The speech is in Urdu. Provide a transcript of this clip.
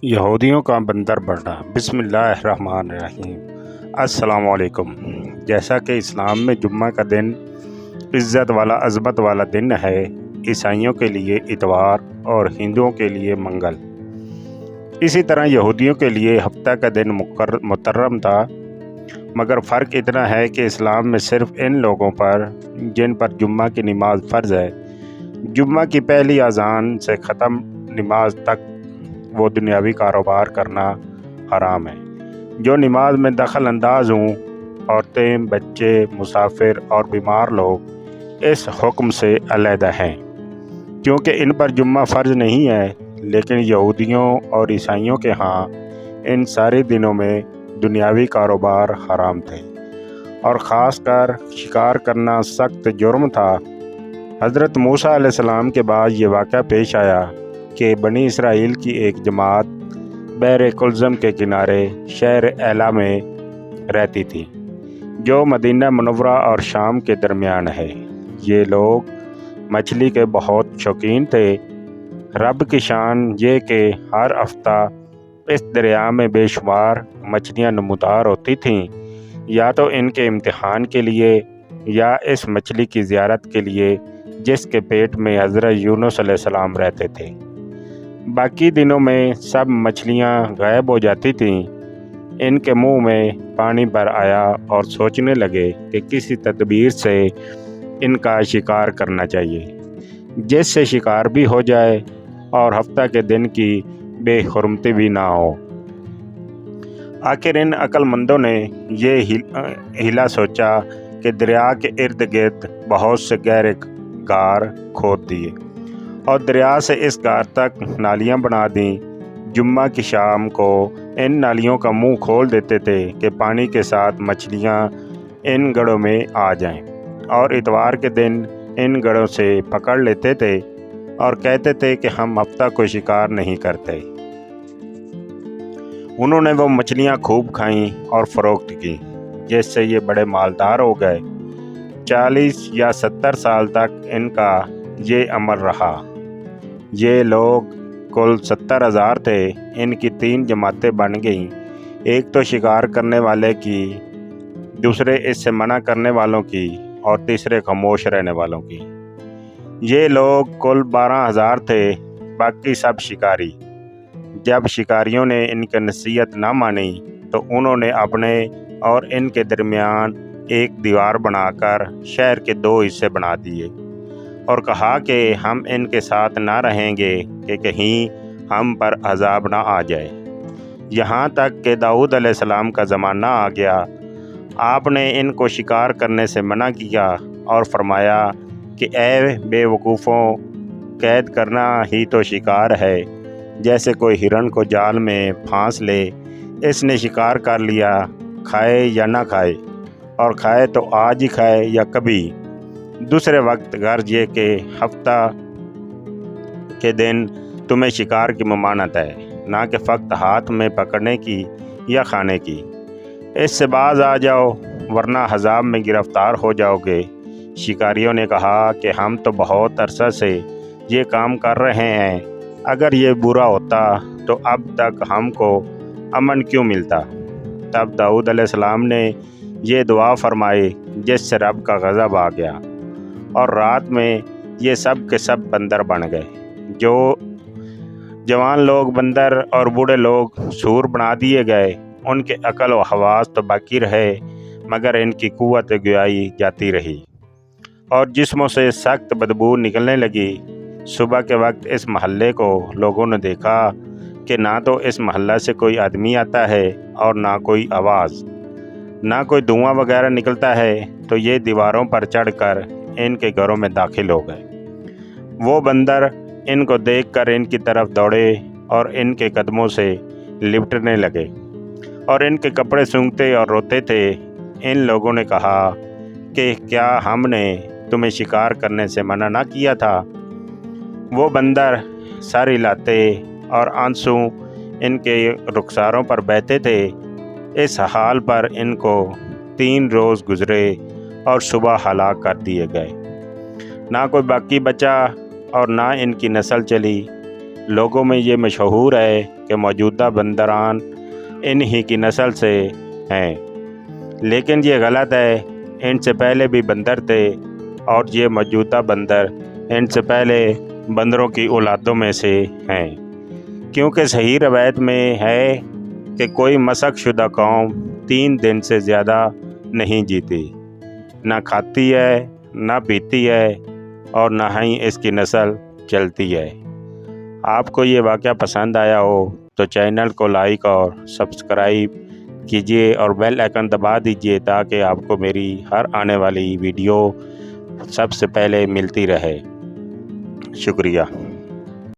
یہودیوں کا بندر بننا۔ بسم اللہ الرحمن الرحیم۔ السلام علیکم۔ جیسا کہ اسلام میں جمعہ کا دن عزت والا عظمت والا دن ہے، عیسائیوں کے لیے اتوار اور ہندوؤں کے لیے منگل، اسی طرح یہودیوں کے لیے ہفتہ کا دن محرم تھا، مگر فرق اتنا ہے کہ اسلام میں صرف ان لوگوں پر جن پر جمعہ کی نماز فرض ہے، جمعہ کی پہلی اذان سے ختم نماز تک وہ دنیاوی کاروبار کرنا حرام ہے۔ جو نماز میں دخل انداز ہوں، عورتیں، بچے، مسافر اور بیمار لوگ اس حکم سے علیحدہ ہیں، کیونکہ ان پر جمعہ فرض نہیں ہے، لیکن یہودیوں اور عیسائیوں کے ہاں ان سارے دنوں میں دنیاوی کاروبار حرام تھے، اور خاص کر شکار کرنا سخت جرم تھا۔ حضرت موسیٰ علیہ السلام کے بعد یہ واقعہ پیش آیا کہ بنی اسرائیل کی ایک جماعت بحر کلزم کے کنارے شہر ایلا میں رہتی تھی، جو مدینہ منورہ اور شام کے درمیان ہے۔ یہ لوگ مچھلی کے بہت شوقین تھے۔ رب کی شان یہ کہ ہر ہفتہ اس دریا میں بے شمار مچھلیاں نمودار ہوتی تھیں، یا تو ان کے امتحان کے لیے یا اس مچھلی کی زیارت کے لیے جس کے پیٹ میں حضرت یونس علیہ السلام رہتے تھے۔ باقی دنوں میں سب مچھلیاں غائب ہو جاتی تھیں۔ ان کے منہ میں پانی بھر آیا اور سوچنے لگے کہ کسی تدبیر سے ان کا شکار کرنا چاہیے، جس سے شکار بھی ہو جائے اور ہفتہ کے دن کی بے حرمتی بھی نہ ہو۔ آخر ان عقل مندوں نے یہ ہیلا سوچا کہ دریا کے ارد گرد بہت سے گہرے غار کھود دیے اور دریا سے اس غار تک نالیاں بنا دیں۔ جمعہ کی شام کو ان نالیوں کا منہ کھول دیتے تھے کہ پانی کے ساتھ مچھلیاں ان گڑھوں میں آ جائیں، اور اتوار کے دن ان گڑھوں سے پکڑ لیتے تھے اور کہتے تھے کہ ہم ہفتہ کو شکار نہیں کرتے۔ انہوں نے وہ مچھلیاں خوب کھائیں اور فروخت کیں، جس سے یہ بڑے مالدار ہو گئے۔ 40 یا 70 سال تک ان کا یہ عمل رہا۔ یہ لوگ کل 70,000 تھے۔ ان کی 3 جماعتیں بن گئیں، ایک تو شکار کرنے والے کی، دوسرے اس سے منع کرنے والوں کی، اور تیسرے خاموش رہنے والوں کی۔ یہ لوگ کل 12,000 تھے، باقی سب شکاری۔ جب شکاریوں نے ان کی نصیحت نہ مانی تو انہوں نے اپنے اور ان کے درمیان ایک دیوار بنا کر شہر کے 2 حصے بنا دیے اور کہا کہ ہم ان کے ساتھ نہ رہیں گے کہ کہیں ہم پر عذاب نہ آ جائے۔ یہاں تک کہ داؤد علیہ السلام کا زمانہ آ گیا۔ آپ نے ان کو شکار کرنے سے منع کیا اور فرمایا کہ اے بے وقوفوں، قید کرنا ہی تو شکار ہے۔ جیسے کوئی ہرن کو جال میں پھانس لے، اس نے شکار کر لیا، کھائے یا نہ کھائے، اور کھائے تو آج ہی کھائے یا کبھی۔ دوسرے وقت غرض یہ کہ ہفتہ کے دن تمہیں شکار کی ممانعت ہے، نہ کہ فقط ہاتھ میں پکڑنے کی یا کھانے کی۔ اس سے باز آ جاؤ، ورنہ عذاب میں گرفتار ہو جاؤ گے۔ شکاریوں نے کہا کہ ہم تو بہت عرصہ سے یہ کام کر رہے ہیں، اگر یہ برا ہوتا تو اب تک ہم کو امن کیوں ملتا؟ تب داؤد علیہ السلام نے یہ دعا فرمائی، جس سے رب کا غضب آ گیا، اور رات میں یہ سب کے سب بندر بن گئے۔ جو جوان لوگ بندر اور بوڑھے لوگ سور بنا دیے گئے۔ ان کے عقل و حواس تو باقی رہے، مگر ان کی قوت گویائی جاتی رہی اور جسموں سے سخت بدبو نکلنے لگی۔ صبح کے وقت اس محلے کو لوگوں نے دیکھا کہ نہ تو اس محلہ سے کوئی آدمی آتا ہے اور نہ کوئی آواز، نہ کوئی دھواں وغیرہ نکلتا ہے، تو یہ دیواروں پر چڑھ کر ان کے گھروں میں داخل ہو گئے۔ وہ بندر ان کو دیکھ کر ان کی طرف دوڑے اور ان کے قدموں سے لپٹنے لگے اور ان کے کپڑے سونگھتے اور روتے تھے۔ ان لوگوں نے کہا کہ کیا ہم نے تمہیں شکار کرنے سے منع نہ کیا تھا؟ وہ بندر سر ہلاتے اور آنسو ان کے رخساروں پر بہتے تھے۔ اس حال پر ان کو 3 روز گزرے اور صبح ہلاک کر دیے گئے۔ نہ کوئی باقی بچا اور نہ ان کی نسل چلی۔ لوگوں میں یہ مشہور ہے کہ موجودہ بندران ان ہی کی نسل سے ہیں، لیکن یہ غلط ہے۔ ان سے پہلے بھی بندر تھے اور یہ موجودہ بندر ان سے پہلے بندروں کی اولادوں میں سے ہیں، کیونکہ صحیح روایت میں ہے کہ کوئی مسخ شدہ قوم 3 دن سے زیادہ نہیں جیتی، نہ کھاتی ہے، نہ پیتی ہے، اور نہ ہی اس کی نسل چلتی ہے۔ آپ کو یہ واقعہ پسند آیا ہو تو چینل کو لائک اور سبسکرائب کیجیے اور بیل آئیکن دبا دیجیے تاکہ آپ کو میری ہر آنے والی ویڈیو سب سے پہلے ملتی رہے۔ شکریہ۔